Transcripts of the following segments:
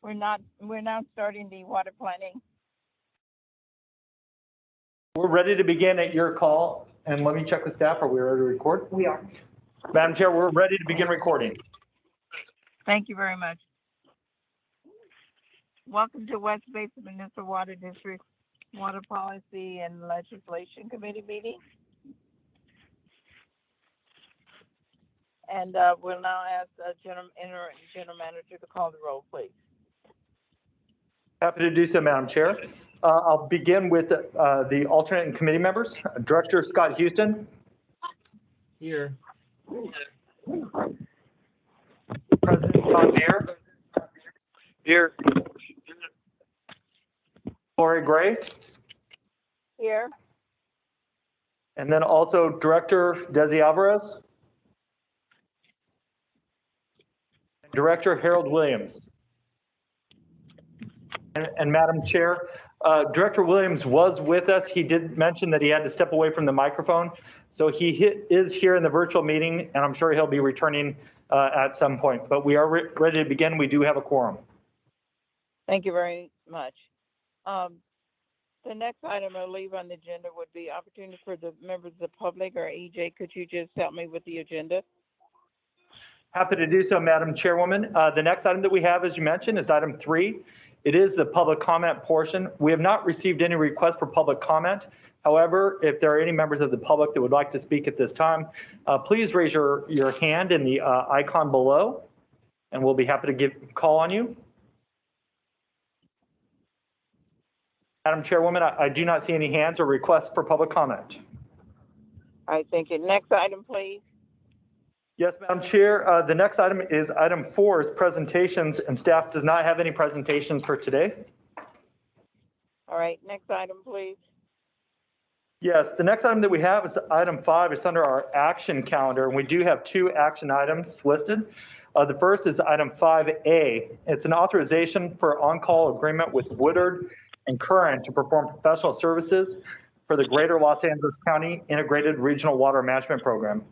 We're now starting the water planning. We're ready to begin at your call. And let me check the staff. Are we ready to record? We are. Madam Chair, we're ready to begin recording. Thank you very much. Welcome to West Basin Municipal Water District Water Policy and Legislation Committee meeting. And we'll now ask General Manager to call the roll, please. Happy to do so, Madam Chair. I'll begin with the alternate and committee members. Director Scott Houston. Here. President John Mayer. Here. Lori Gray. Here. And then also Director Desi Alvarez. Director Harold Williams. And Madam Chair, Director Williams was with us. He did mention that he had to step away from the microphone. So he is here in the virtual meeting, and I'm sure he'll be returning at some point. But we are ready to begin. We do have a quorum. Thank you very much. The next item I'll leave on the agenda would be opportunity for the members of the public, or EJ, could you just help me with the agenda? Happy to do so, Madam Chairwoman. The next item that we have, as you mentioned, is item 3. It is the public comment portion. We have not received any requests for public comment. However, if there are any members of the public that would like to speak at this time, please raise your hand in the icon below, and we'll be happy to call on you. Madam Chairwoman, I do not see any hands or requests for public comment. All right, thank you. Next item, please. Yes, Madam Chair. The next item is item 4 is presentations, and staff does not have any presentations for today. All right, next item, please. Yes, the next item that we have is item 5. It's under our action calendar, and we do have 2 action items listed. The first is item 5A. It's an authorization for on-call agreement with Woodard and Curran to perform professional services for the Greater Los Angeles County Integrated Regional Water Management Program.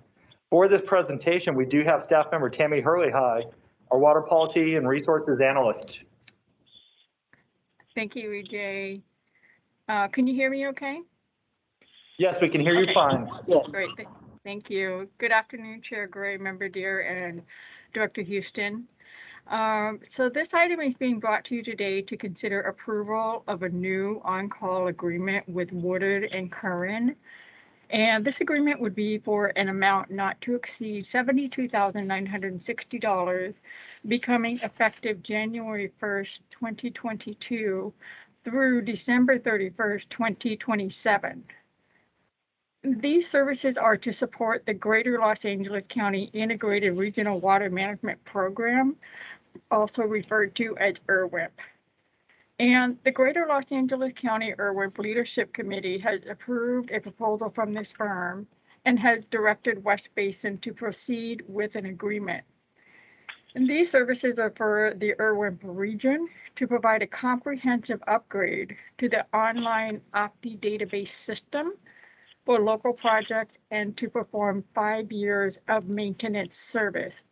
For this presentation, we do have staff member Tammy Hurley-High, our water policy and resources analyst. Thank you, EJ. Can you hear me okay? Yes, we can hear you fine. Yes. Great, thank you. Good afternoon, Chair Gray, Member Deere, and Director Houston. So this item is being brought to you today to consider approval of a new on-call agreement with Woodard and Curran. And this agreement would be for an amount not to exceed $72,960, becoming effective January 1st, 2022 through December 31st, 2027. These services are to support the Greater Los Angeles County Integrated Regional Water Management Program, also referred to as IRWIP. And the Greater Los Angeles County IRWIP Leadership Committee has approved a proposal from this firm and has directed West Basin to proceed with an agreement. And these services are for the IRWIP region to provide a comprehensive upgrade to the online Opti database system for local projects and to perform 5 years of maintenance service.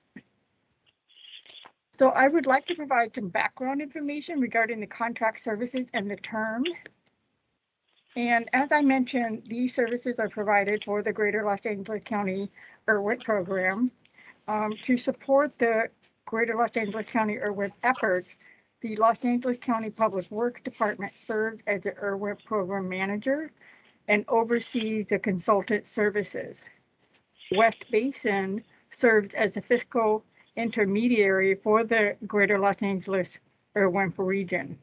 So I would like to provide some background information regarding the contract services and the term. And as I mentioned, these services are provided for the Greater Los Angeles County IRWIP program. To support the Greater Los Angeles County IRWIP efforts, the Los Angeles County Public Works Department serves as the IRWIP program manager and oversees the consultant services. West Basin serves as the fiscal intermediary for the Greater Los Angeles IRWIP region.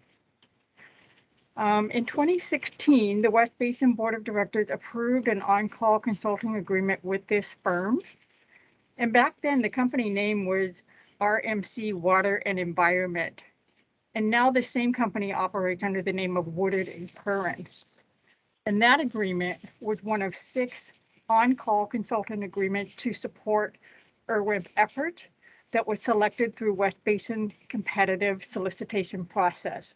In 2016, the West Basin Board of Directors approved an on-call consulting agreement with this firm. And back then, the company name was RMC Water and Environment. And now the same company operates under the name of Woodard and Curran. And that agreement was one of 6 on-call consultant agreements to support IRWIP efforts that was selected through West Basin competitive solicitation process.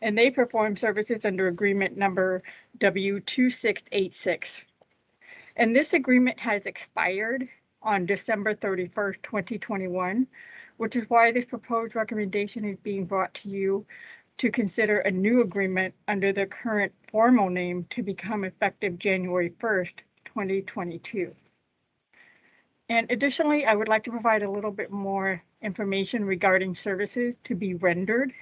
And they perform services under agreement number W2686. And this agreement has expired on December 31st, 2021, which is why this proposed recommendation is being brought to you to consider a new agreement under the current formal name to become effective January 1st, 2022. And additionally, I would like to provide a little bit more information regarding services to be rendered.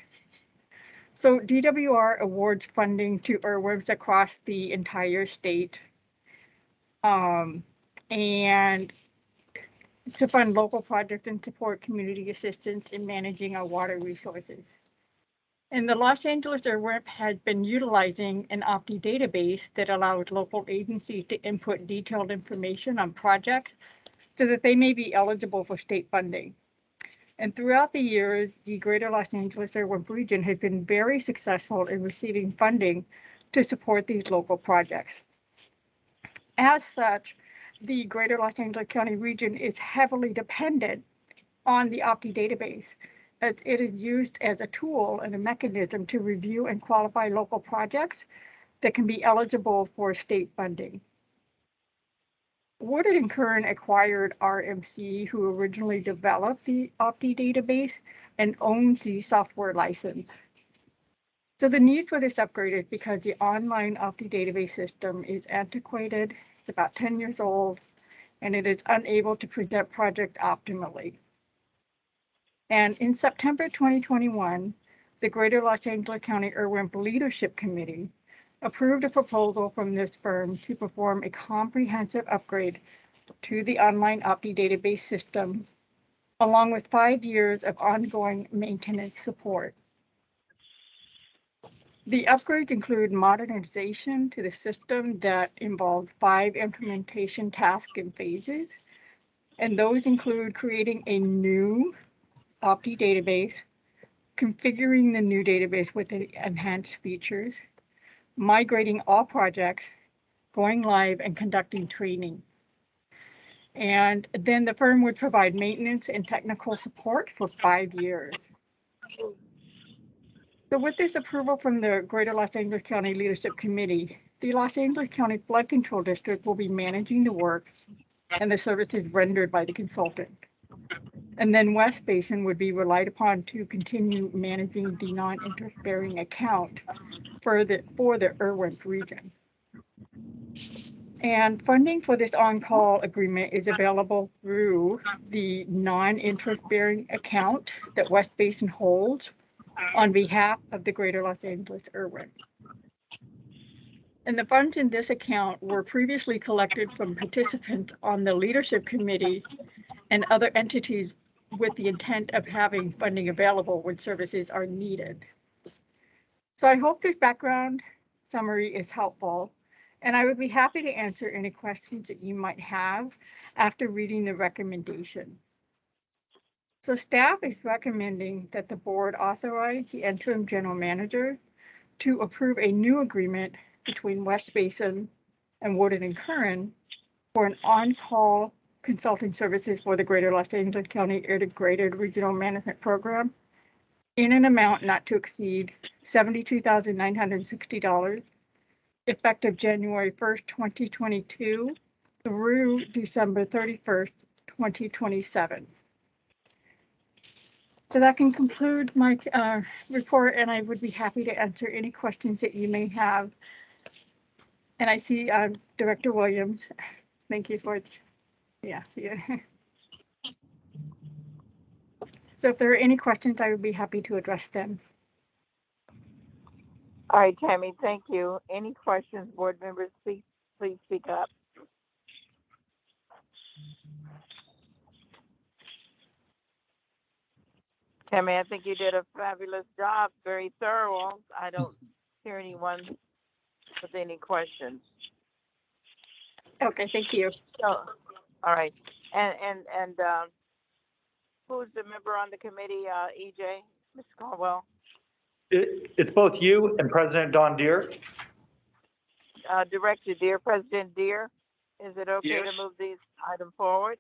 So DWR awards funding to IRWIMs across the entire state, and to fund local projects and support community assistance in managing our water resources. And the Los Angeles IRWIMP has been utilizing an OPTI database that allows local agencies to input detailed information on projects so that they may be eligible for state funding. And throughout the years, the Greater Los Angeles IRWIMP region has been very successful in receiving funding to support these local projects. As such, the Greater Los Angeles County region is heavily dependent on the OPTI database, as it is used as a tool and a mechanism to review and qualify local projects that can be eligible for state funding. Woodard & Kern acquired RMC, who originally developed the OPTI database and owns the software license. So the need for this upgrade is because the online OPTI database system is antiquated, it's about 10 years old, and it is unable to present projects optimally. And in September 2021, the Greater Los Angeles County IRWIMP Leadership Committee approved a proposal from this firm to perform a comprehensive upgrade to the online OPTI database system, along with 5 years of ongoing maintenance support. The upgrades include modernization to the system that involved 5 implementation tasks and phases, and those include creating a new OPTI database, configuring the new database with enhanced features, migrating all projects, going live, and conducting training. And then the firm would provide maintenance and technical support for 5 years. So with this approval from the Greater Los Angeles County Leadership Committee, the Los Angeles County Flood Control District will be managing the work and the services rendered by the consultant. And then West Basin would be relied upon to continue managing the non-interest bearing account for the IRWIMP region. And funding for this on-call agreement is available through the non-interest bearing account that West Basin holds on behalf of the Greater Los Angeles IRWIMP. And the funds in this account were previously collected from participants on the leadership committee and other entities with the intent of having funding available when services are needed. So I hope this background summary is helpful, and I would be happy to answer any questions that you might have after reading the recommendation. So staff is recommending that the board authorize the interim general manager to approve a new agreement between West Basin and Woodard & Kern for an on-call consulting services for the Greater Los Angeles County Integrated Regional Management Program in an amount not to exceed $72,960, effective January 1st, 2022 through December 31st, 2027. So that can conclude my report, and I would be happy to answer any questions that you may have. And I see Director Williams. Thank you for, yeah. So if there are any questions, I would be happy to address them. All right, Tammy, thank you. Any questions, board members, please speak up. Tammy, I think you did a fabulous job, very thorough. I don't hear anyone with any questions. Okay, thank you. So, all right, and who's the member on the committee, EJ, Mr. Caldwell? It's both you and President Don Deere. Director Deere, President Deere, is it okay Yes. to move these items forward?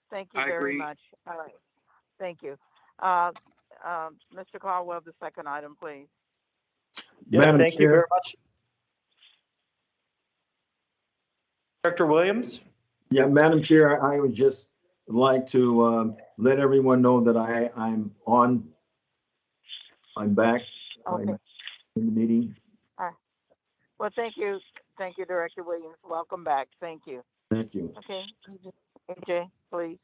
Thank you I very agree. much. All right, thank you. Mr. Caldwell, the second item, please. Yes, Madam thank you Chair. very much. Director Williams? Yeah, Madam Chair, I was just like to let everyone know that I'm back. Okay. I'm in the meeting. Well, thank you, Director Williams. Welcome back. Thank you. Thank you. Okay, AJ, please.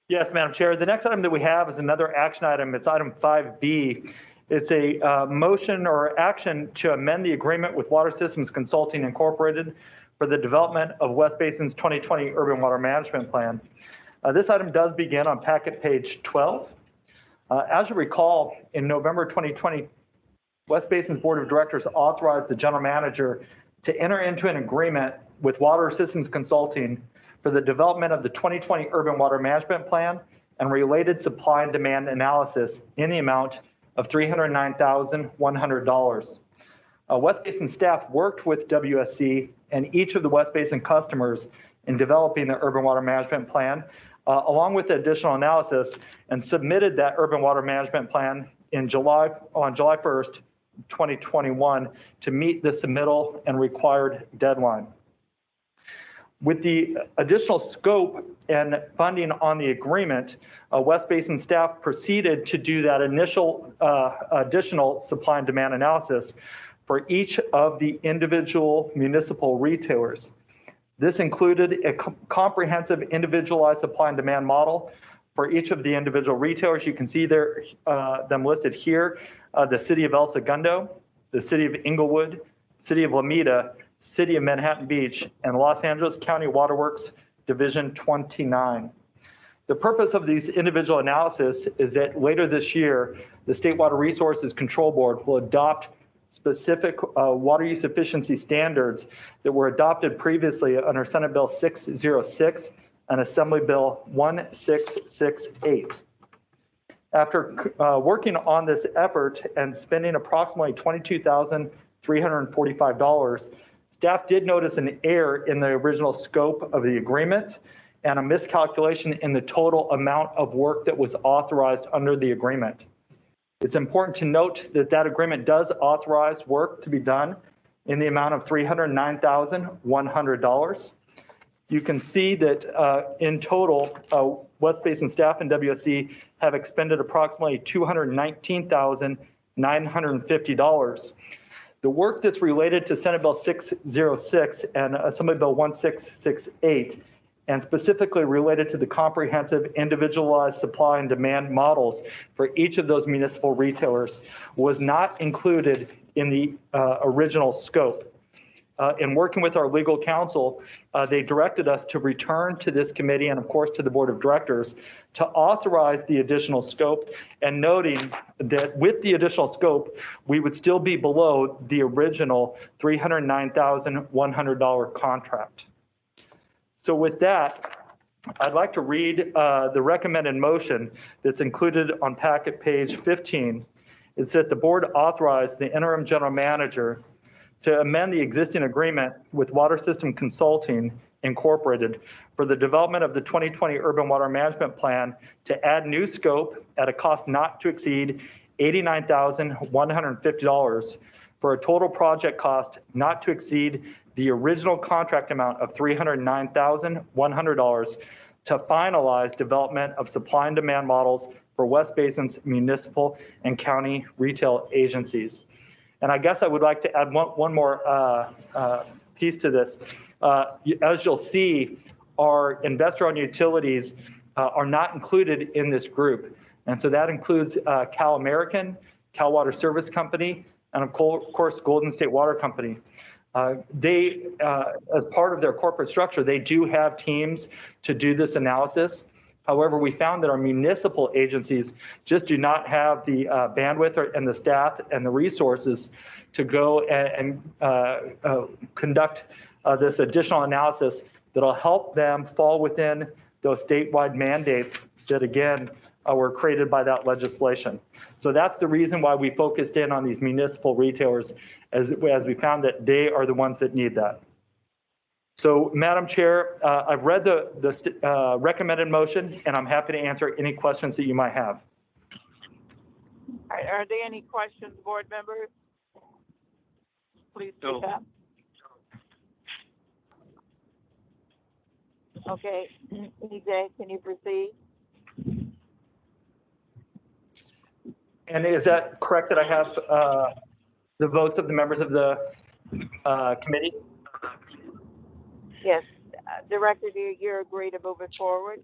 Yes, Madam Chair. The next item that we have is another action item. It's item 5B. It's a motion or action to amend the agreement with Water Systems Consulting Incorporated for the development of West Basin's 2020 Urban Water Management Plan. This item does begin on packet page 12. As you recall, in November 2020, West Basin's Board of Directors authorized the general manager to enter into an agreement with Water Systems Consulting for the development of the 2020 Urban Water Management Plan and related supply and demand analysis in the amount of $309,100. West Basin staff worked with WSC and each of the West Basin customers in developing the Urban Water Management Plan, along with the additional analysis, and submitted that Urban Water Management Plan on July 1st, 2021 to meet the submittal and required deadline. With the additional scope and funding on the agreement, West Basin staff proceeded to do that initial additional supply and demand analysis for each of the individual municipal retailers. This included a comprehensive individualized supply and demand model for each of the individual retailers. You can see there them listed here: the City of El Segundo, the City of Inglewood, City of Lomita, City of Manhattan Beach, and Los Angeles County Waterworks Division 29. The purpose of these individual analysis is that later this year, the State Water Resources Control Board will adopt specific water use efficiency standards that were adopted previously under Senate Bill 606 and Assembly Bill 1668. After working on this effort and spending approximately $22,345, staff did notice an error in the original scope of the agreement and a miscalculation in the total amount of work that was authorized under the agreement. It's important to note that that agreement does authorize work to be done in the amount of $309,100. You can see that in total, West Basin staff and WSC have expended approximately $219,950. The work that's related to Senate Bill 606 and Assembly Bill 1668, and specifically related to the comprehensive individualized supply and demand models for each of those municipal retailers, was not included in the original scope. In working with our legal counsel, they directed us to return to this committee and of course to the board of directors to authorize the additional scope, and noting that with the additional scope, we would still be below the original $309,100 contract. So with that, I'd like to read the recommended motion that's included on packet page 15. It's that the board authorize the interim general manager to amend the existing agreement with Water System Consulting Incorporated for the development of the 2020 Urban Water Management Plan to add new scope at a cost not to exceed $89,150 for a total project cost not to exceed the original contract amount of $309,100 to finalize development of supply and demand models for West Basin's municipal and county retail agencies. And I guess I would like to add one more piece to this. As you'll see, our investor-owned utilities are not included in this group. And so that includes Cal American, Cal Water Service Company, and of course, Golden State Water Company. They, as part of their corporate structure, they do have teams to do this analysis. However, we found that our municipal agencies just do not have the bandwidth and the staff and the resources to go and conduct this additional analysis that'll help them fall within those statewide mandates that, again, were created by that legislation. So that's the reason why we focused in on these municipal retailers, as we found that they are the ones that need that. So, Madam Chair, I've read the recommended motion, and I'm happy to answer any questions that you might have. Are there any questions, board members? Please speak up. Okay, EJ, can you proceed? And is that correct that I have the votes of the members of the committee? Yes, Director, do you agree to move it forward?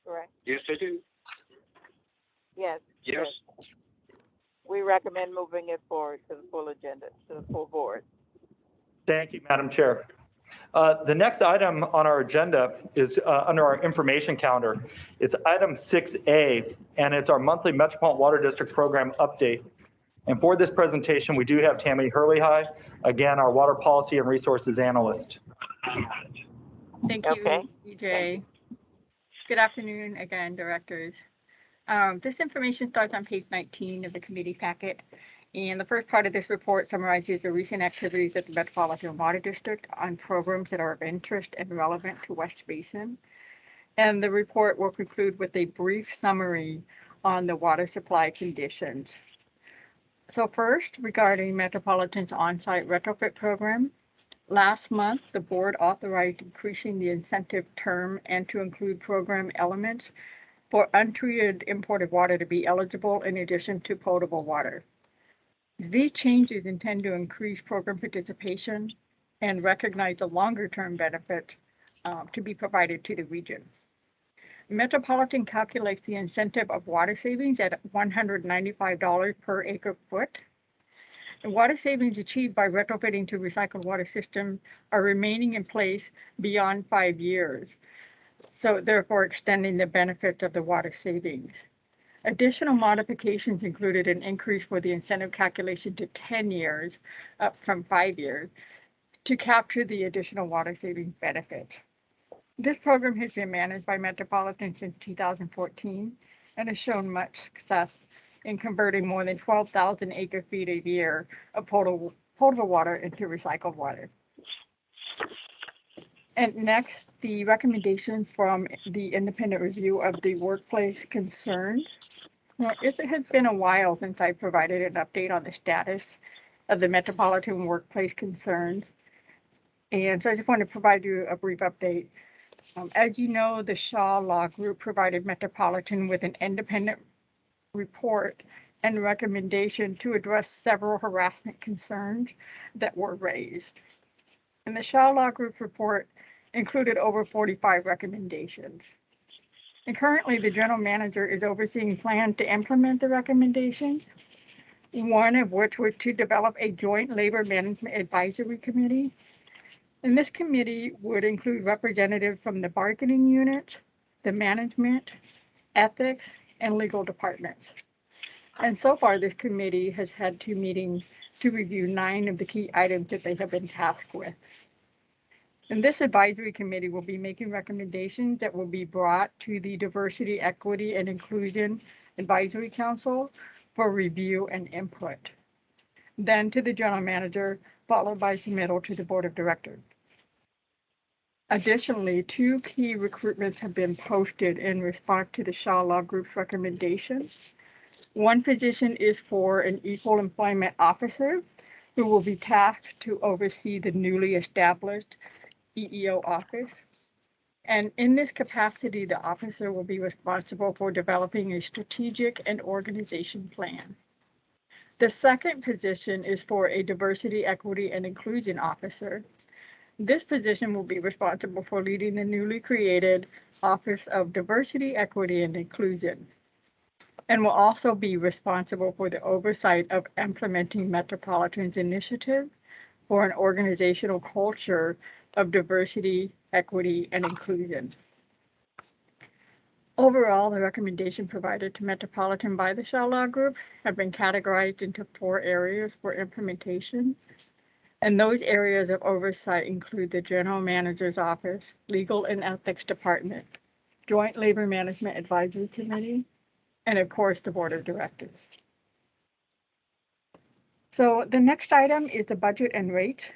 Correct? Yes, I do. Yes. Yes. We recommend moving it forward to the full agenda, to the full board. Thank you, Madam Chair. The next item on our agenda is under our information calendar. It's item 6A, and it's our monthly Metropolitan Water District Program update. And for this presentation, we do have Tammy Hurley-High, again, our Water Policy and Resources Analyst. Thank you, Okay. EJ. Good afternoon again, directors. This information starts on page 19 of the committee packet. And the first part of this report summarizes the recent activities at the Metropolitan Water District on programs that are of interest and relevant to West Basin. And the report will conclude with a brief summary on the water supply conditions. So first, regarding Metropolitan's on-site retrofit program, last month, the board authorized increasing the incentive term and to include program elements for untreated imported water to be eligible in addition to potable water. These changes intend to increase program participation and recognize the longer-term benefits to be provided to the region. Metropolitan calculates the incentive of water savings at $195 per acre foot. The water savings achieved by retrofitting to recycled water system are remaining in place beyond 5 years, so therefore extending the benefits of the water savings. Additional modifications included an increase for the incentive calculation to 10 years, up from 5 years, to capture the additional water saving benefit. This program has been managed by Metropolitan since 2014 and has shown much success in converting more than 12,000 acre feet a year of potable water into recycled water. And next, the recommendations from the independent review of the workplace concerns. Well, it has been a while since I provided an update on the status of the Metropolitan workplace concerns. And so I just want to provide you a brief update. As you know, the Shaw Law Group provided Metropolitan with an independent report and recommendation to address several harassment concerns that were raised. And the Shaw Law Group report included over 45 recommendations. And currently, the general manager is overseeing plans to implement the recommendations, one of which was to develop a joint labor management advisory committee. And this committee would include representatives from the bargaining unit, the management, ethics, and legal departments. And so far, this committee has had 2 meetings to review 9 of the key items that they have been tasked with. And this advisory committee will be making recommendations that will be brought to the Diversity, Equity, and Inclusion Advisory Council for review and input. Then to the general manager, followed by submittal to the board of directors. Additionally, 2 key recruitments have been posted in response to the Shaw Law Group's recommendations. One position is for an equal employment officer who will be tasked to oversee the newly established EEO office. And in this capacity, the officer will be responsible for developing a strategic and organization plan. The second position is for a diversity, equity, and inclusion officer. This position will be responsible for leading the newly created Office of Diversity, Equity, and Inclusion, and will also be responsible for the oversight of implementing Metropolitan's initiative for an organizational culture of diversity, equity, and inclusion. Overall, the recommendation provided to Metropolitan by the Shaw Law Group have been categorized into 4 areas for implementation. And those areas of oversight include the General Manager's Office, Legal and Ethics Department, Joint Labor Management Advisory Committee, and of course, the Board of Directors. So the next item is the budget and rate.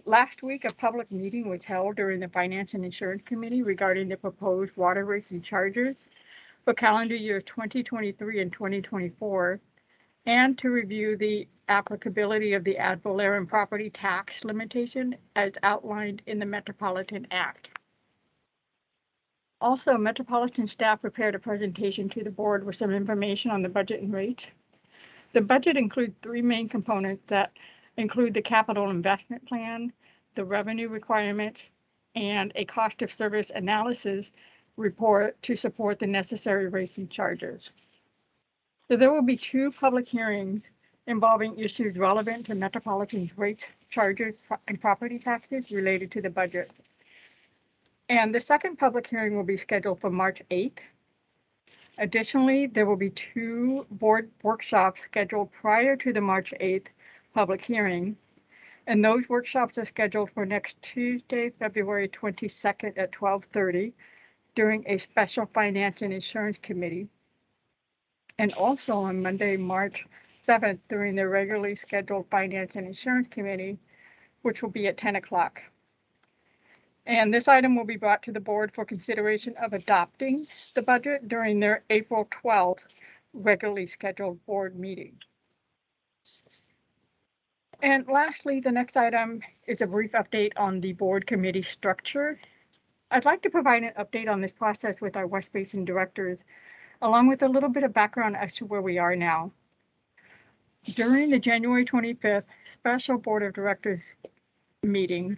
Last week, a public meeting was held during the Finance and Insurance Committee regarding the proposed water rates and charges for calendar years 2023 and 2024, and to review the applicability of the ad valorem property tax limitation as outlined in the Metropolitan Act. Also, Metropolitan staff prepared a presentation to the board with some information on the budget and rates. The budget includes three main components that include the capital investment plan, the revenue requirement, and a cost of service analysis report to support the necessary rates and charges. So there will be two public hearings involving issues relevant to Metropolitan's rates, charges, and property taxes related to the budget. And the second public hearing will be scheduled for March 8th. Additionally, there will be two board workshops scheduled prior to the March 8th public hearing. And those workshops are scheduled for next Tuesday, February 22nd at 12:30 during a special finance and insurance committee. And also on Monday, March 7th during the regularly scheduled finance and insurance committee, which will be at 10 o'clock. And this item will be brought to the board for consideration of adopting the budget during their April 12th regularly scheduled board meeting. And lastly, the next item is a brief update on the board committee structure. I'd like to provide an update on this process with our West Basin directors, along with a little bit of background as to where we are now. During the January 25th special board of directors meeting,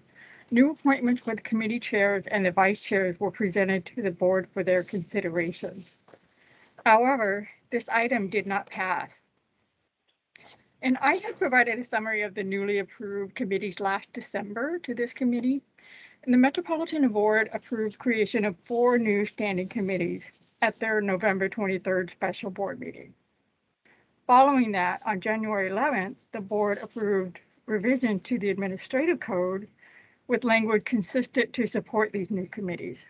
new appointments for the committee chairs and the vice chairs were presented to the board for their consideration. However, this item did not pass. And I had provided a summary of the newly approved committees last December to this committee. And the Metropolitan Board approved creation of 4 new standing committees at their November 23rd special board meeting. Following that, on January 11th, the board approved revision to the administrative code with language consistent to support these new committees.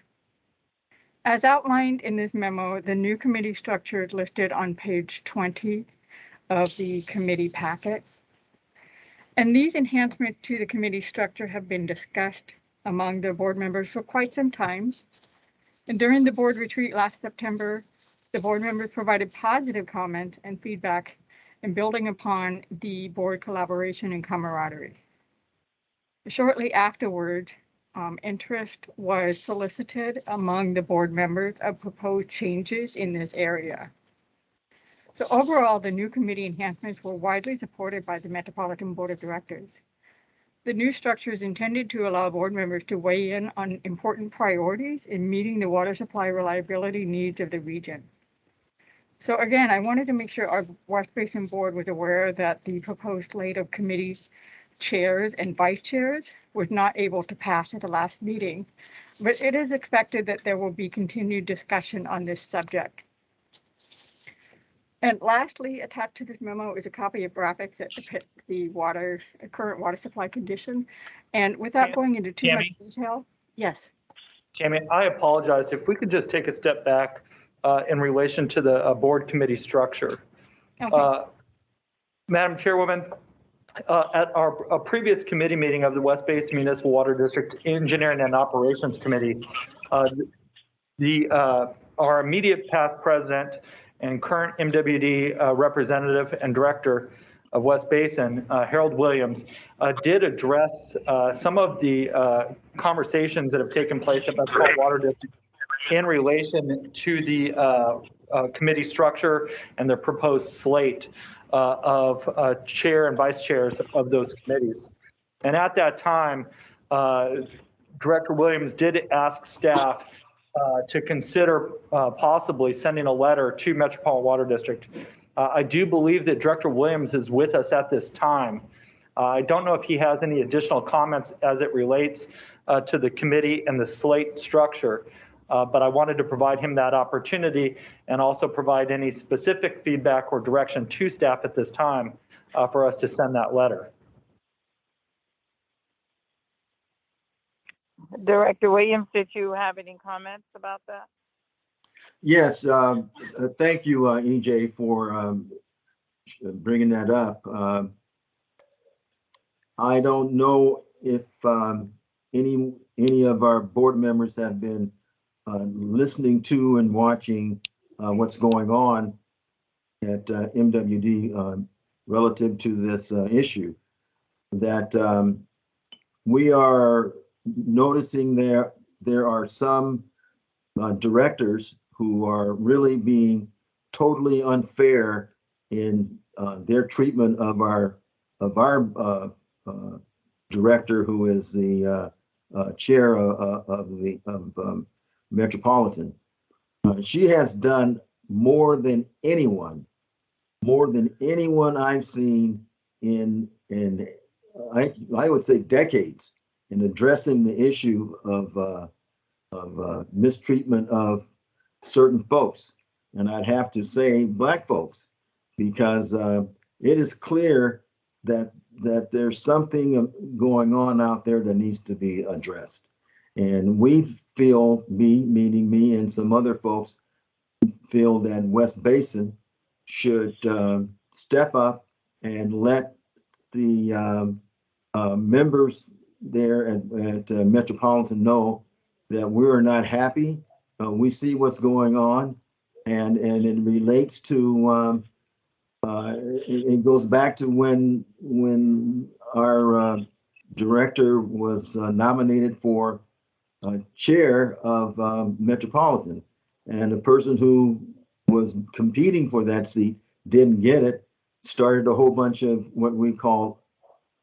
As outlined in this memo, the new committee structure is listed on page 20 of the committee packet. And these enhancements to the committee structure have been discussed among the board members for quite some time. And during the board retreat last September, the board members provided positive comments and feedback in building upon the board collaboration and camaraderie. Shortly afterwards, interest was solicited among the board members of proposed changes in this area. So overall, the new committee enhancements were widely supported by the Metropolitan Board of Directors. The new structure is intended to allow board members to weigh in on important priorities in meeting the water supply reliability needs of the region. So again, I wanted to make sure our West Basin board was aware that the proposed slate of committees chairs and vice chairs was not able to pass at the last meeting, but it is expected that there will be continued discussion on this subject. And lastly, attached to this memo is a copy of graphics that depict the current water supply condition. And without going into too much detail, yes. Jamie, I apologize. If we could just take a step back in relation to the board committee structure. Okay. Madam Chairwoman, at our previous committee meeting of the West Basin Municipal Water District Engineering and Operations Committee, our immediate past president and current MWD representative and director of West Basin, Harold Williams, did address some of the conversations that have taken place at Metropolitan Water District in relation to the committee structure and the proposed slate of chair and vice chairs of those committees. And at that time, Director Williams did ask staff to consider possibly sending a letter to Metropolitan Water District. I do believe that Director Williams is with us at this time. I don't know if he has any additional comments as it relates to the committee and the slate structure, but I wanted to provide him that opportunity and also provide any specific feedback or direction to staff at this time for us to send that letter. Director Williams, did you have any comments about that? Yes, thank you, EJ, for bringing that up. I don't know if any of our board members have been listening to and watching what's going on at MWD relative to this issue, that we are noticing there are some directors who are really being totally unfair in their treatment of our director, who is the chair of Metropolitan. She has done more than anyone I've seen in I would say decades in addressing the issue of mistreatment of certain folks, and I'd have to say Black folks, because it is clear that there's something going on out there that needs to be addressed. And we feel, meaning me and some other folks, feel that West Basin should step up and let the members there at Metropolitan know that we're not happy. We see what's going on, and it relates to it goes back to when our director was nominated for chair of Metropolitan, and the person who was competing for that seat didn't get it, started a whole bunch of what we call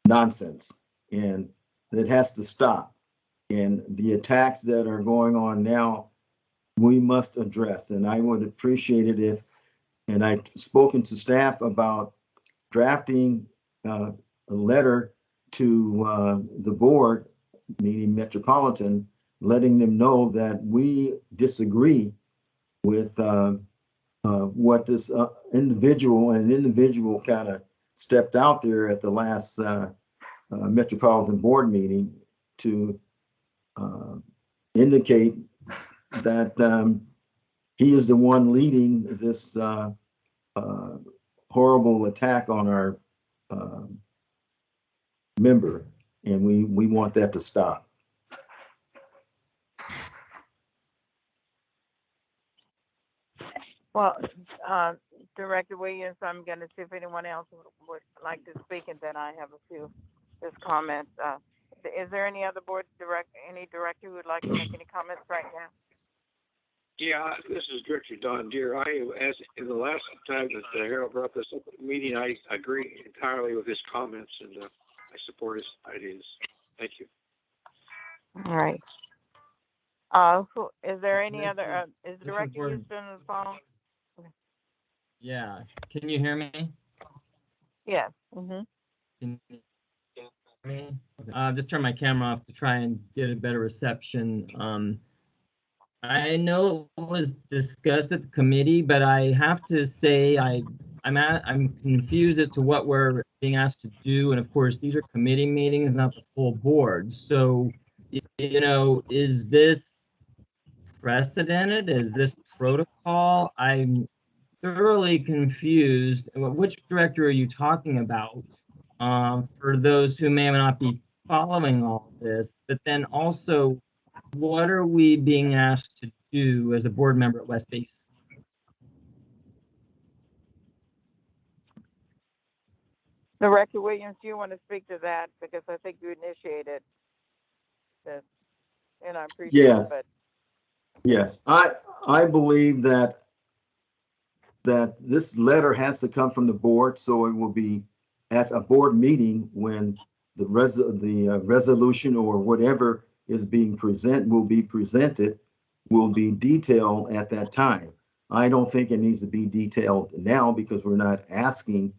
nonsense, and it has to stop. And the attacks that are going on now, we must address. And I would appreciate it if, and I've spoken to staff about drafting a letter to the board, meaning Metropolitan, letting them know that we disagree with what this individual kind of stepped out there at the last Metropolitan board meeting to indicate that he is the one leading this horrible attack on our member, and we want that to stop. Well, Director Williams, I'm going to see if anyone else would like to speak, and then I have a few just comments. Is there any other any director who would like to make any comments right now? Yeah, this is Director Don Deere. As in the last time that Harold brought this up at the meeting, I agree entirely with his comments, and I support his ideas. Thank you. All right. Is there any other? Is Director Houston on the phone? Yeah. Can you hear me? Yes. Mm-hmm. Can you hear me? Just turn my camera off to try and get a better reception. I know it was discussed at the committee, but I have to say I'm confused as to what we're being asked to do. And of course, these are committee meetings, not the full board. So, is this precedented? Is this protocol? I'm thoroughly confused. Which director are you talking about? For those who may not be following all of this, but then also, what are we being asked to do as a board member at West Basin? Director Williams, do you want to speak to that? Because I think you initiated this, and I appreciate Yes. it. But Yes, I believe that this letter has to come from the board, so it will be at a board meeting when the resolution or whatever is being will be detailed at that time. I don't think it needs to be detailed now because we're not asking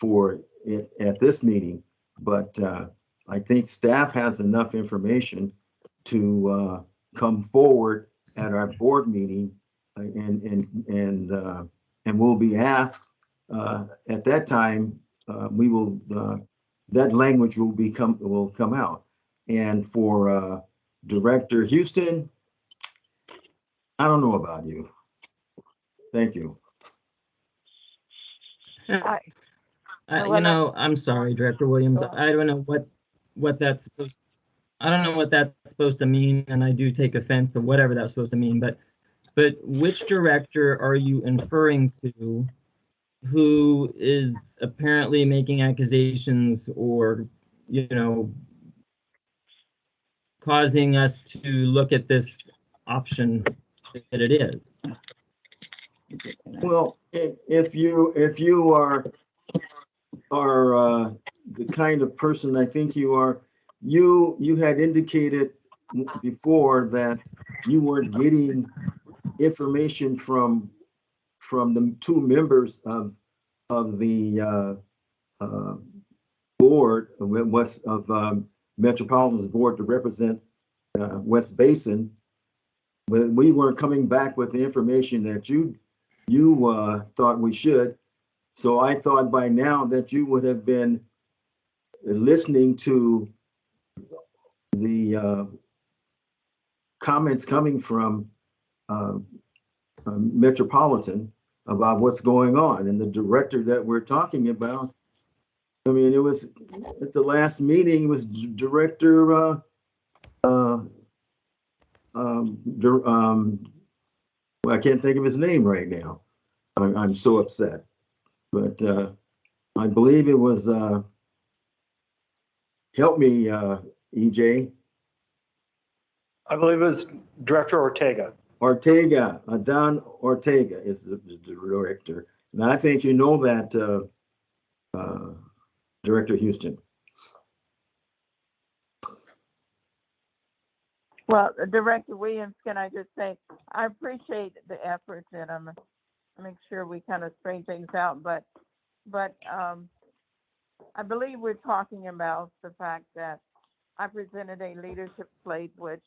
for it at this meeting, but I think staff has enough information to come forward at our board meeting, and we'll be asked at that time. We will that language will come out. And for Director Houston, I don't know about you. Thank you. I'm sorry, Director Williams. I don't know what that's supposed to, I don't know what that's supposed to mean, and I do take offense to whatever that's supposed to mean, but which director are you inferring to who is apparently making accusations or, causing us to look at this option that it is. Well, if you are the kind of person I think you are, you had indicated before that you weren't getting information from the two members of the board of Metropolitan's board to represent West Basin. But we weren't coming back with the information that you thought we should. So I thought by now that you would have been listening to the comments coming from Metropolitan about what's going on. And the director that we're talking about, I mean, it was at the last meeting, it was Director well, I can't think of his name right now. I'm so upset. But I believe it was, help me, EJ. I believe it was Director Ortega. Ortega, Don Ortega is the director. And I think you know that, Director Houston. Well, Director Williams, can I just say, I appreciate the efforts and I'm make sure we kind of straighten things out, but I believe we're talking about the fact that I presented a leadership slate, which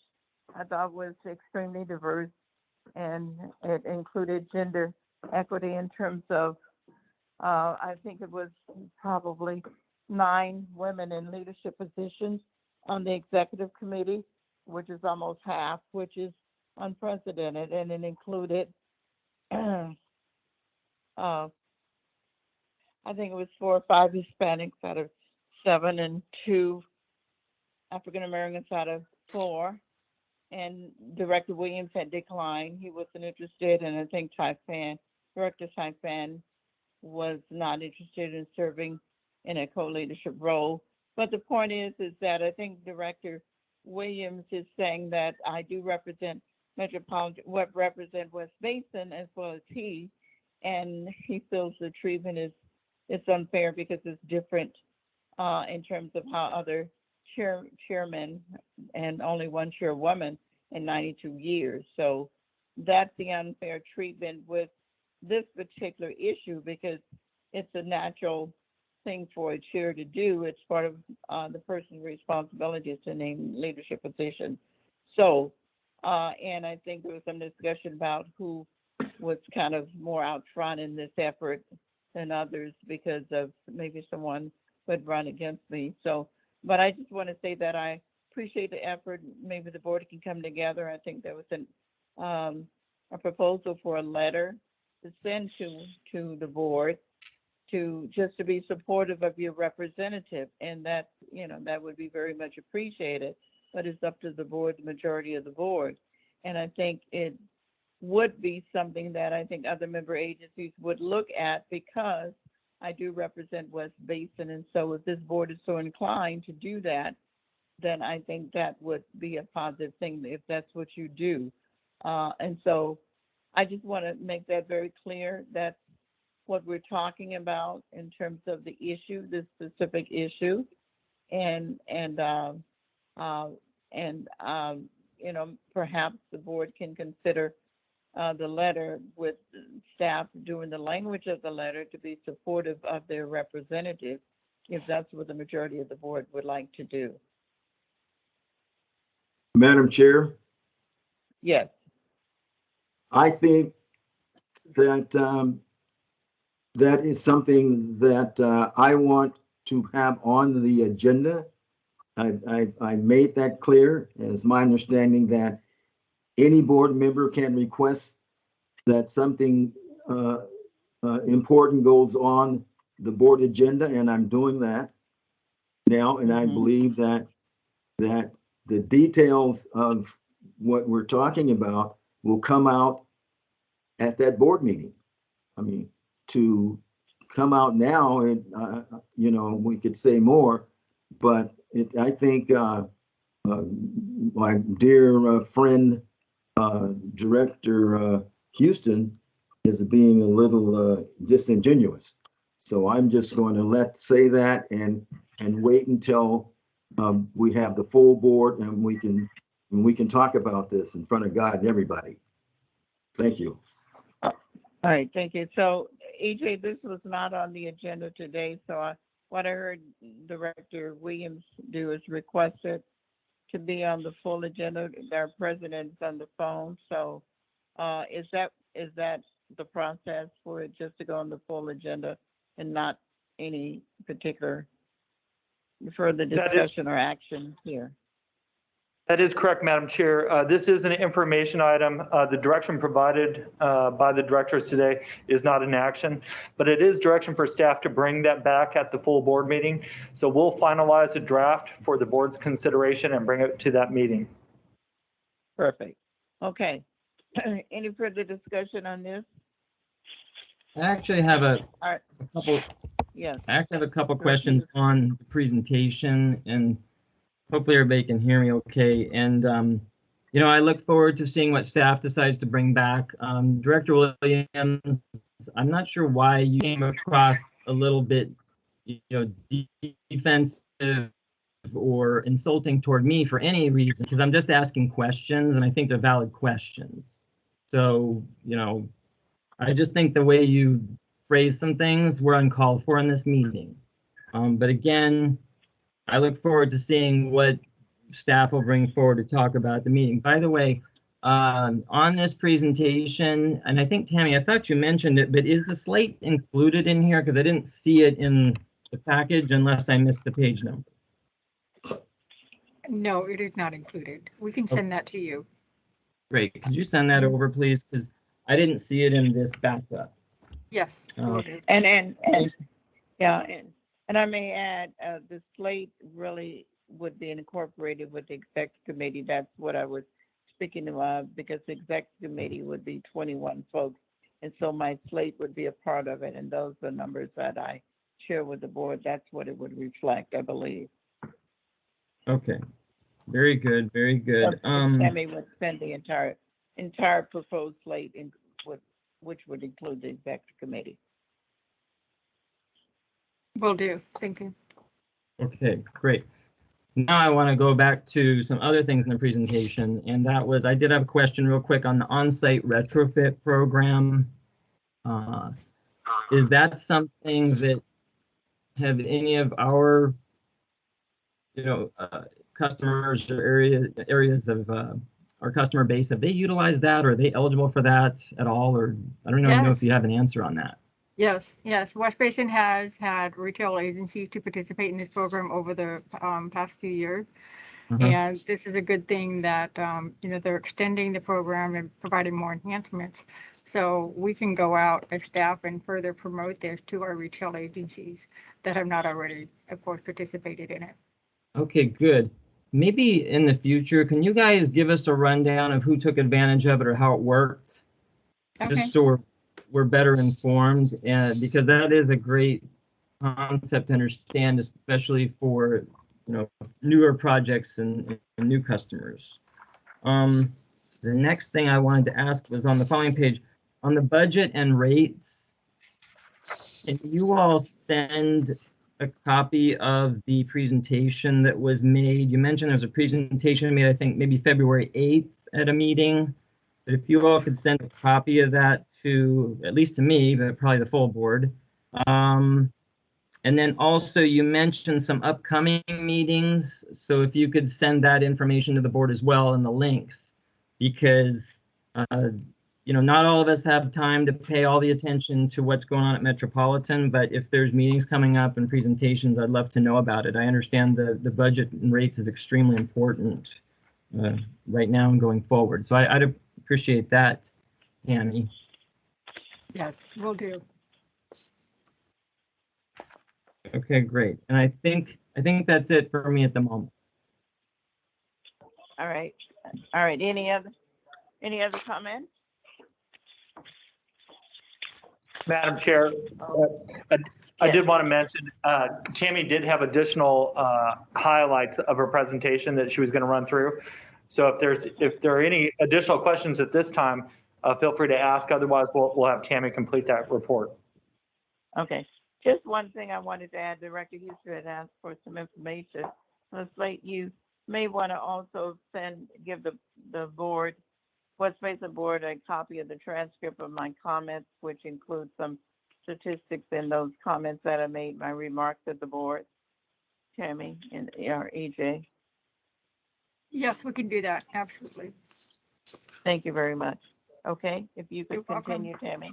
I thought was extremely diverse, and it included gender equity in terms of, I think it was probably 9 women in leadership positions on the executive committee, which is almost half, which is unprecedented, and it included, I think it was 4 or 5 Hispanics out of 7 and 2 African Americans out of 4. And Director Williams had declined. He wasn't interested, and I think Director Taifan was not interested in serving in a co-leadership role. But the point is that I think Director Williams is saying that I do represent Metropolitan, represent West Basin as well as he, and he feels the treatment is unfair because it's different in terms of how other chairmen and only one chairwoman in 92 years. So that's the unfair treatment with this particular issue, because it's a natural thing for a chair to do. It's part of the person's responsibility to name leadership position. So, and I think there was some discussion about who was kind of more out front in this effort than others because of maybe someone would run against me. So, but I just want to say that I appreciate the effort. Maybe the board can come together. I think there was a proposal for a letter to send to the board to be supportive of your representative, and that, you know, that would be very much appreciated. But it's up to the board, the majority of the board, and I think it would be something that I think other member agencies would look at, because I do represent West Basin, and so if this board is so inclined to do that, then I think that would be a positive thing if that's what you do. And so I just want to make that very clear. That's what we're talking about in terms of the issue, this specific issue, and you know, perhaps the board can consider the letter with staff doing the language of the letter to be supportive of their representative, if that's what the majority of the board would like to do. Madam Chair, Yes. I think that that is something that I want to have on the agenda. I made that clear. It's my understanding that any board member can request that something important goes on the board agenda, and I'm doing that now. And I believe that the details of what we're talking about will come out at that board meeting. I mean, to come out now, and you know, we could say more, but I think my dear friend Director Houston is being a little disingenuous. So I'm just going to say that and wait until we have the full board and we can talk about this in front of God and everybody. Thank you. All right, thank you. So, EJ, this was not on the agenda today, so what I heard Director Williams do is request it to be on the full agenda. Our president's on the phone, so is that the process for it just to go on the full agenda and not any particular further discussion or action here? That is correct, Madam Chair. This is an information item. The direction provided by the directors today is not an action, but it is direction for staff to bring that back at the full board meeting. So we'll finalize a draft for the board's consideration and bring it to that meeting. Perfect. Okay. Any further discussion on this? I actually have a couple. Yes. I actually have a couple questions on the presentation, and hopefully everybody can hear me okay. And, I look forward to seeing what staff decides to bring back. Director Williams, I'm not sure why you came across a little bit, defensive or insulting toward me for any reason, because I'm just asking questions, and I think they're valid questions. So, I just think the way you phrase some things were uncalled for in this meeting. But again, I look forward to seeing what staff will bring forward to talk about at the meeting. By the way, on this presentation, and I think, Tammy, I thought you mentioned it, but is the slate included in here? Because I didn't see it in the package unless I missed the page number. No, it is not included. We can send that to you. Great. Could you send that over, please? Because I didn't see it in this backup. Yes. And yeah, and I may add, the slate really would be incorporated with the executive committee. That's what I was speaking of, because the executive committee would be 21 folks. And so my slate would be a part of it. And those are numbers that I share with the board. That's what it would reflect, I believe. Okay. Very good. Very good. Tammy would send the entire proposed slate which would include the executive committee. Will do. Thank you. Okay, great. Now I want to go back to some other things in the presentation, and that was, I did have a question real quick on the on-site retrofit program. Is that something that have any of our, customers or areas of our customer base, have they utilized that, or are they eligible for that at all? Or I don't know if you have an answer on that. Yes. West Basin has had retail agencies to participate in this program over the past few years. And this is a good thing that, they're extending the program and providing more enhancements. So we can go out as staff and further promote this to our retail agencies that have not already, of course, participated in it. Okay, good. Maybe in the future, can you guys give us a rundown of who took advantage of it or how it worked? Okay. Just so we're better informed, and because that is a great concept to understand, especially for newer projects and new customers. The next thing I wanted to ask was on the following page, on the budget and rates. Can you all send a copy of the presentation that was made? You mentioned there's a presentation made, I think maybe February 8th at a meeting. But if you all could send a copy of that to, at least to me, but probably the full board. And then also you mentioned some upcoming meetings. So if you could send that information to the board as well and the links, because not all of us have time to pay all the attention to what's going on at Metropolitan, but if there's meetings coming up and presentations, I'd love to know about it. I understand the budget and rates is extremely important right now and going forward. So I'd appreciate that, Tammy. Yes, will do. Okay, great. And I think that's it for me at the moment. All right. Any other comments? Madam Chair, I did want to mention, Tammy did have additional highlights of her presentation that she was going to run through. So if there are any additional questions at this time, feel free to ask. Otherwise, we'll have Tammy complete that report. Okay, just one thing I wanted to add, Director Houston had asked for some information. On the slate, you may want to also give the board, West Basin Board, a copy of the transcript of my comments, which includes some statistics in those comments that I made, my remarks at the board. Tammy and EJ. Yes, we can do that, absolutely. Thank you very much. Okay, if you could You're welcome. continue, Tammy.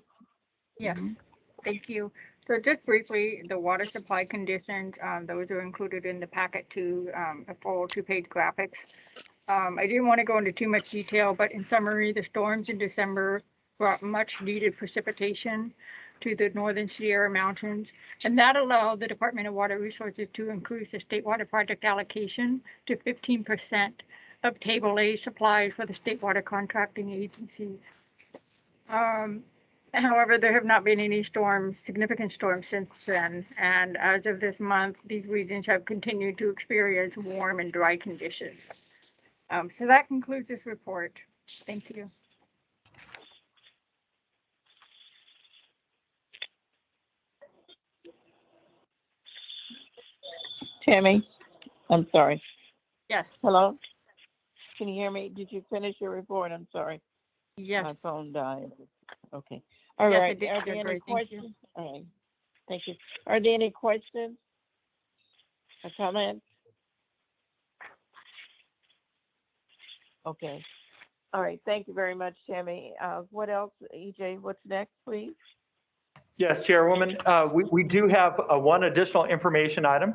Yes, Mhm. thank you. So just briefly, the water supply conditions, those are included in the packet too, a full 2-page graphics. I didn't want to go into too much detail, but in summary, the storms in December brought much needed precipitation to the northern Sierra Mountains, and that allowed the Department of Water Resources to increase the state water project allocation to 15% of Table A supplies for the state water contracting agencies. However, there have not been any significant storms since then, and as of this month, these regions have continued to experience warm and dry conditions. So that concludes this report. Thank you. Tammy, I'm sorry. Yes, Hello? Can you hear me? Did you finish your report? I'm sorry. yes, My phone died. Okay. All yes, I right. did. Are there any Great, thank you. questions? All right. Thank you. Are there any questions or comments? Okay. All right. Thank you very much, Tammy. What else, EJ? What's next, please? Yes, Chairwoman, we do have one additional information item.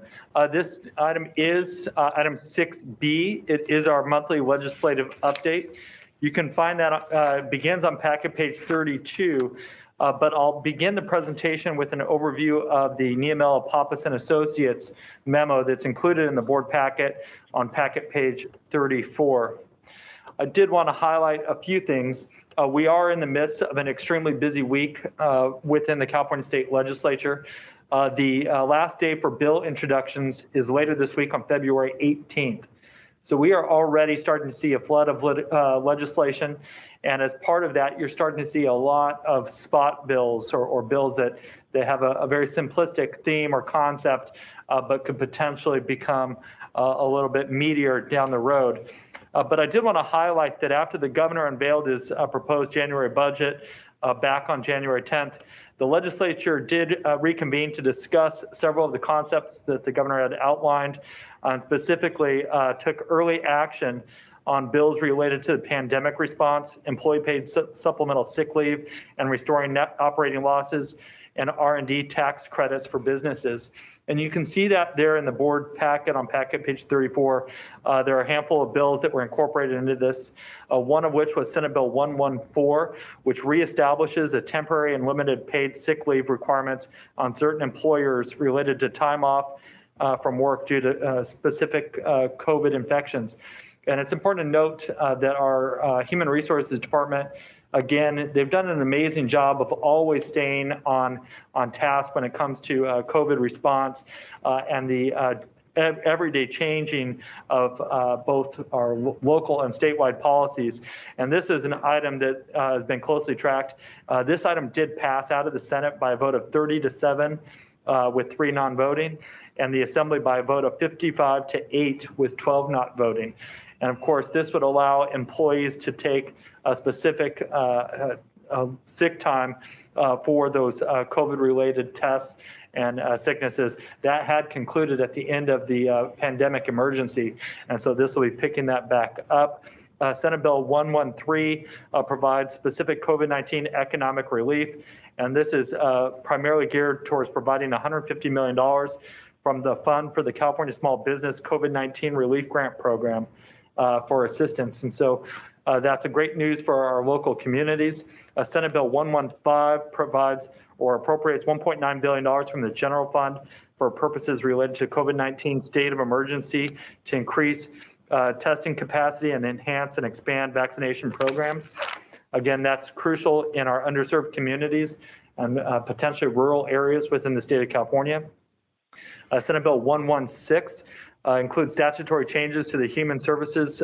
This item is item 6B. It is our monthly legislative update. You can find that begins on packet page 32, but I'll begin the presentation with an overview of the Niemela Pappas and Associates memo that's included in the board packet on packet page 34. I did want to highlight a few things. We are in the midst of an extremely busy week within the California State Legislature. The last day for bill introductions is later this week on February 18th. So we are already starting to see a flood of legislation. And as part of that, you're starting to see a lot of spot bills or bills that have a very simplistic theme or concept, but could potentially become a little bit meatier down the road. But I did want to highlight that after the governor unveiled his proposed January budget back on January 10th, the legislature did reconvene to discuss several of the concepts that the governor had outlined, and specifically took early action on bills related to the pandemic response, employee paid supplemental sick leave, and restoring net operating losses, and R&D tax credits for businesses. And you can see that there in the board packet on packet page 34. There are a handful of bills that were incorporated into this, one of which was Senate Bill 114, which reestablishes a temporary and limited paid sick leave requirements on certain employers related to time off from work due to specific COVID infections. And it's important to note that our Human Resources Department, again, they've done an amazing job of always staying on task when it comes to COVID response and the everyday changing of both our local and statewide policies. And this is an item that has been closely tracked. This item did pass out of the Senate by a vote of 30-7 with 3 non-voting, and the Assembly by a vote of 55-8 with 12 not voting. And of course, this would allow employees to take a specific sick time for those COVID-related tests and sicknesses that had concluded at the end of the pandemic emergency. And so this will be picking that back up. Senate Bill 113 provides specific COVID-19 economic relief. And this is primarily geared towards providing $150 million from the Fund for the California Small Business COVID-19 Relief Grant Program for assistance. And so that's a great news for our local communities. Senate Bill 115 provides or appropriates $1.9 billion from the general fund for purposes related to COVID-19 state of emergency to increase testing capacity and enhance and expand vaccination programs. Again, that's crucial in our underserved communities and potentially rural areas within the state of California. Senate Bill 116 includes statutory changes to the Human Services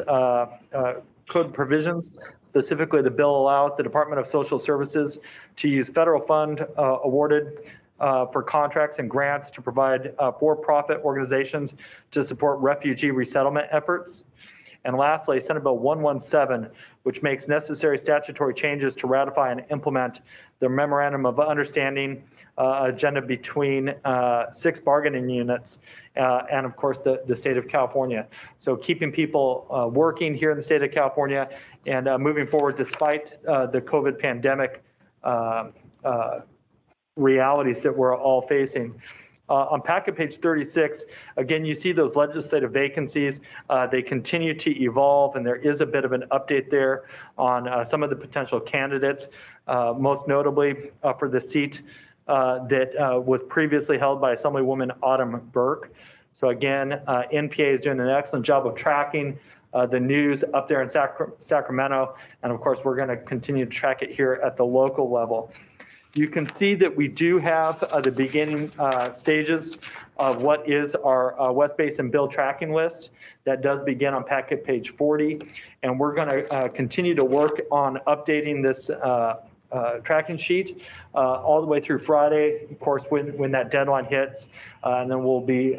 Code provisions. Specifically, the bill allows the Department of Social Services to use federal fund awarded for contracts and grants to provide for-profit organizations to support refugee resettlement efforts. And lastly, Senate Bill 117, which makes necessary statutory changes to ratify and implement the Memorandum of Understanding agenda between 6 bargaining units and, of course, the state of California. So keeping people working here in the state of California and moving forward despite the COVID pandemic realities that we're all facing. On packet page 36, again, you see those legislative vacancies. They continue to evolve, and there is a bit of an update there on some of the potential candidates, most notably for the seat that was previously held by Assemblywoman Autumn Burke. So again, NPA is doing an excellent job of tracking the news up there in Sacramento, and of course, we're going to continue to track it here at the local level. You can see that we do have the beginning stages of what is our West Basin bill tracking list. That does begin on packet page 40, and we're going to continue to work on updating this tracking sheet all the way through Friday, of course, when that deadline hits, and then we'll be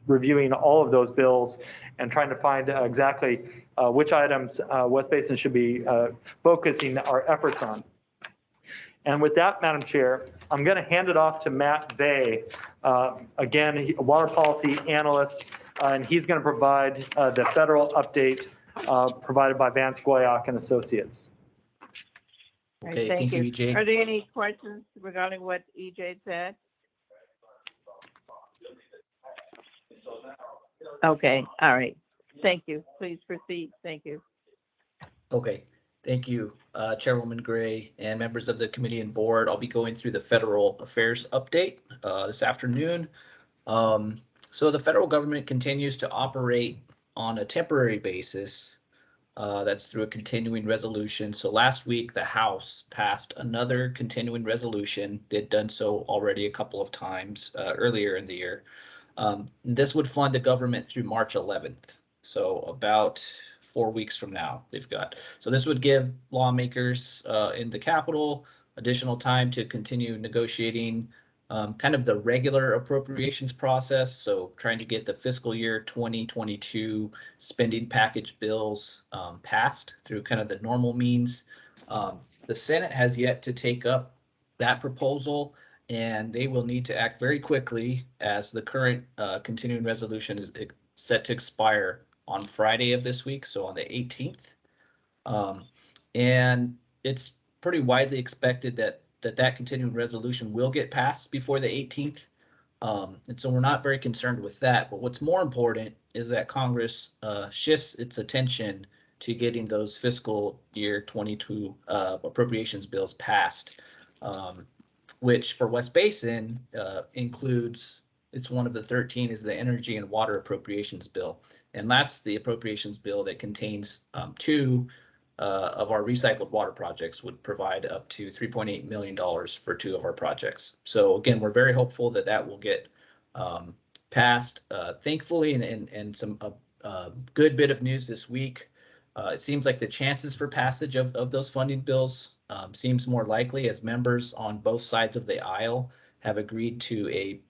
reviewing all of those bills and trying to find exactly which items West Basin should be focusing our efforts on. And with that, Madam Chair, I'm going to hand it off to Matt Bay, again, a water policy analyst, and he's going to provide the federal update provided by Vance Goyak and Associates. Right, Okay, thank you, EJ. Are there any questions regarding what EJ said? Okay, all right. Thank you. Please proceed. Thank you. Okay, thank you, Chairwoman Gray and members of the committee and board. I'll be going through the federal affairs update this afternoon. So the federal government continues to operate on a temporary basis. That's through a continuing resolution. So last week, the House passed another continuing resolution. They'd done so already a couple of times earlier in the year. This would fund the government through March 11th. So about 4 weeks from now, they've got. So this would give lawmakers in the Capitol additional time to continue negotiating kind of the regular appropriations process. So trying to get the fiscal year 2022 spending package bills passed through kind of the normal means. The Senate has yet to take up that proposal, and they will need to act very quickly as the current continuing resolution is set to expire on Friday of this week, so on the 18th. And it's pretty widely expected that continuing resolution will get passed before the 18th. And so we're not very concerned with that. But what's more important is that Congress shifts its attention to getting those fiscal year 22 appropriations bills passed, which for West Basin includes, it's one of the 13 is the Energy and Water Appropriations Bill. And that's the appropriations bill that contains two of our recycled water projects, would provide up to $3.8 million for two of our projects. So again, we're very hopeful that that will get passed, thankfully, and some good bit of news this week. It seems like the chances for passage of those funding bills seems more likely, as members on both sides of the aisle have agreed to a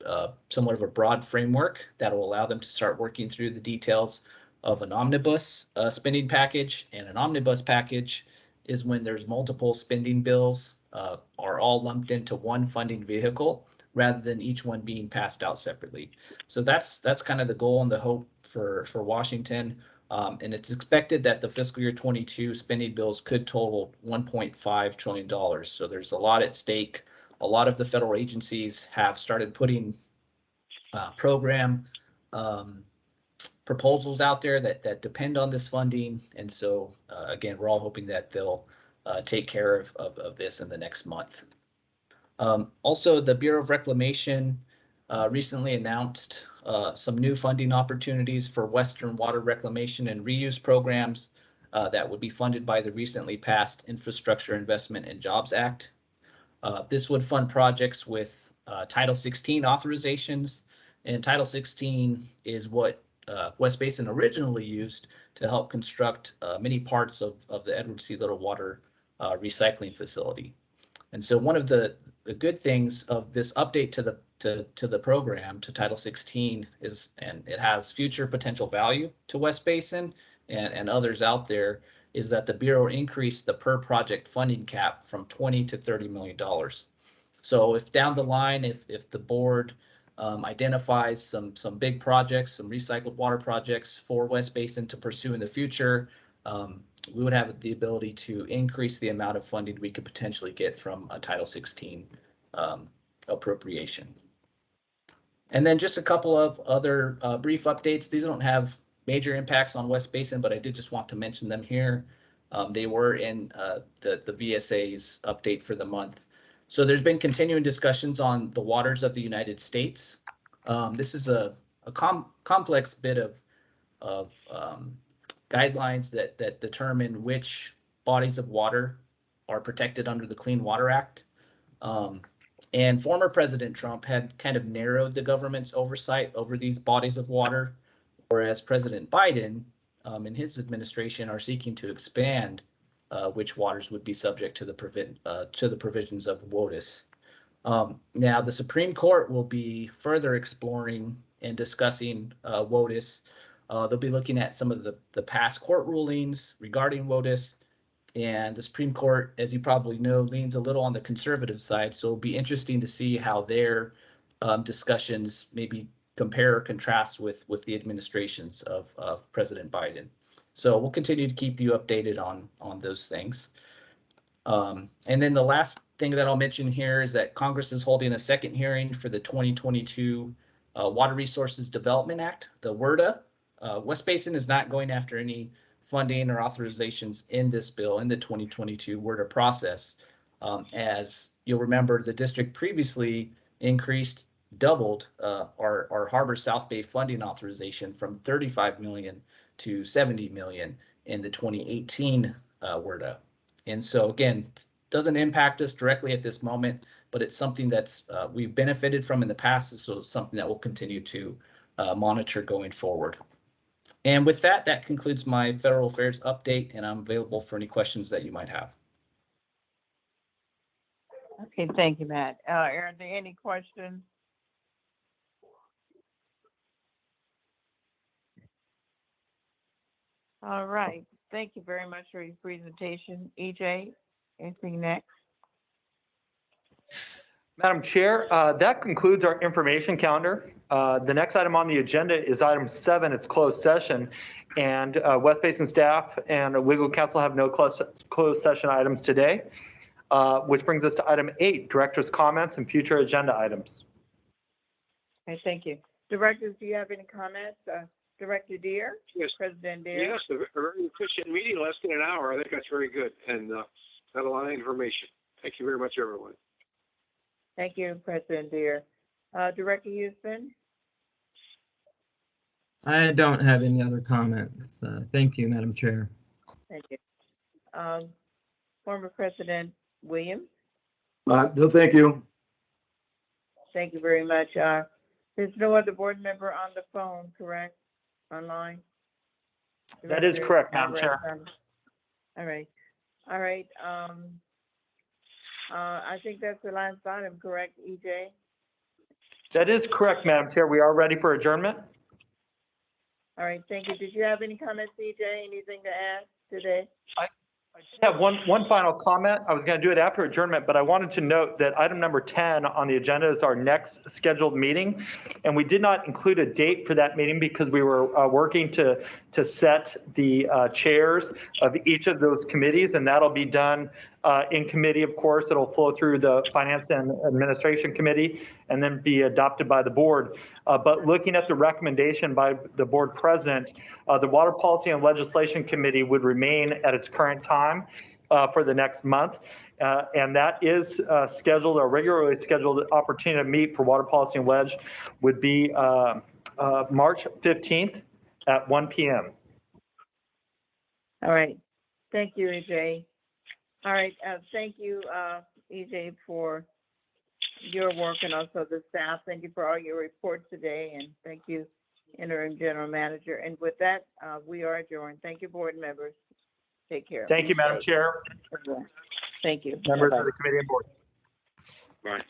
somewhat of a broad framework that will allow them to start working through the details of an omnibus spending package. And an omnibus package is when there's multiple spending bills are all lumped into one funding vehicle rather than each one being passed out separately. So that's kind of the goal and the hope for Washington. And it's expected that the fiscal year 22 spending bills could total $1.5 trillion. So there's a lot at stake. A lot of the federal agencies have started putting program proposals out there that depend on this funding. And so, again, we're all hoping that they'll take care of this in the next month. Also, the Bureau of Reclamation recently announced some new funding opportunities for Western water reclamation and reuse programs that would be funded by the recently passed Infrastructure Investment and Jobs Act. This would fund projects with Title 16 authorizations, and Title 16 is what West Basin originally used to help construct many parts of the Edward C. Little Water recycling facility. And so one of the good things of this update to the program, to Title 16, is, and it has future potential value to West Basin and others out there, is that the Bureau increased the per project funding cap from $20 to $30 million. So if down the line, if the board identifies some big projects, some recycled water projects for West Basin to pursue in the future, we would have the ability to increase the amount of funding we could potentially get from a Title 16 appropriation. And then just a couple of other brief updates. These don't have major impacts on West Basin, but I did just want to mention them here. They were in the VSA's update for the month. So there's been continuing discussions on the waters of the United States. This is a complex bit of guidelines that determine which bodies of water are protected under the Clean Water Act. And former President Trump had kind of narrowed the government's oversight over these bodies of water, whereas President Biden and his administration are seeking to expand which waters would be subject to the provisions of WOTUS. Now, the Supreme Court will be further exploring and discussing WOTUS. They'll be looking at some of the past court rulings regarding WOTUS. And the Supreme Court, as you probably know, leans a little on the conservative side. So it'll be interesting to see how their discussions maybe compare or contrast with the administrations of President Biden. So we'll continue to keep you updated on those things. And then the last thing that I'll mention here is that Congress is holding a second hearing for the 2022 Water Resources Development Act, the WRDA. West Basin is not going after any funding or authorizations in this bill in the 2022 WRDA process. As you'll remember, the district previously doubled our Harbor South Bay funding authorization from 35 million to 70 million in the 2018 WRDA. And so again, doesn't impact us directly at this moment, but it's something that's we've benefited from in the past, so it's something that we'll continue to monitor going forward. And with that, that concludes my federal affairs update, and I'm available for any questions that you might have. Okay, thank you, Matt. Are there any questions? All right, thank you very much for your presentation. EJ, anything next? Madam Chair, that concludes our information calendar. The next item on the agenda is item 7, it's closed session. And West Basin staff and legal counsel have no closed session items today, which brings us to item 8, director's comments and future agenda items. Okay, thank you. Directors, do you have any comments? Director Deere? Yes. President Deere? Yes, a very efficient meeting, less than an hour. I think that's very good, and got a lot of information. Thank you very much, everyone. Thank you, President Deere. Director Houston? I don't have any other comments. Thank you, Madam Chair. Thank you. Former President Williams? No, thank you. Thank you very much. There's no other board member on the phone, correct? Online? That is correct, Madam Chair. All right. All right. I think that's the last item, correct, EJ? That is correct, Madam Chair. We are ready for adjournment. All right, thank you. Did you have any comments, EJ? Anything to add today? I just have one final comment. I was going to do it after adjournment, but I wanted to note that item number 10 on the agenda is our next scheduled meeting. And we did not include a date for that meeting because we were working to set the chairs of each of those committees, and that'll be done in committee, of course. It'll flow through the Finance and Administration Committee and then be adopted by the board. But looking at the recommendation by the board president, the Water Policy and Legislation Committee would remain at its current time for the next month. And that is scheduled, a regularly scheduled opportunity to meet for Water Policy and Leg would be March 15th at 1 p.m. All right. Thank you, EJ. All right. Thank you, EJ, for your work and also the staff. Thank you for all your reports today. And thank you, interim general manager. And with that, we are adjourned. Thank you, board members. Take care. Thank you, Madam Chair, Thank you. members Bye-bye. of the committee and board. Bye.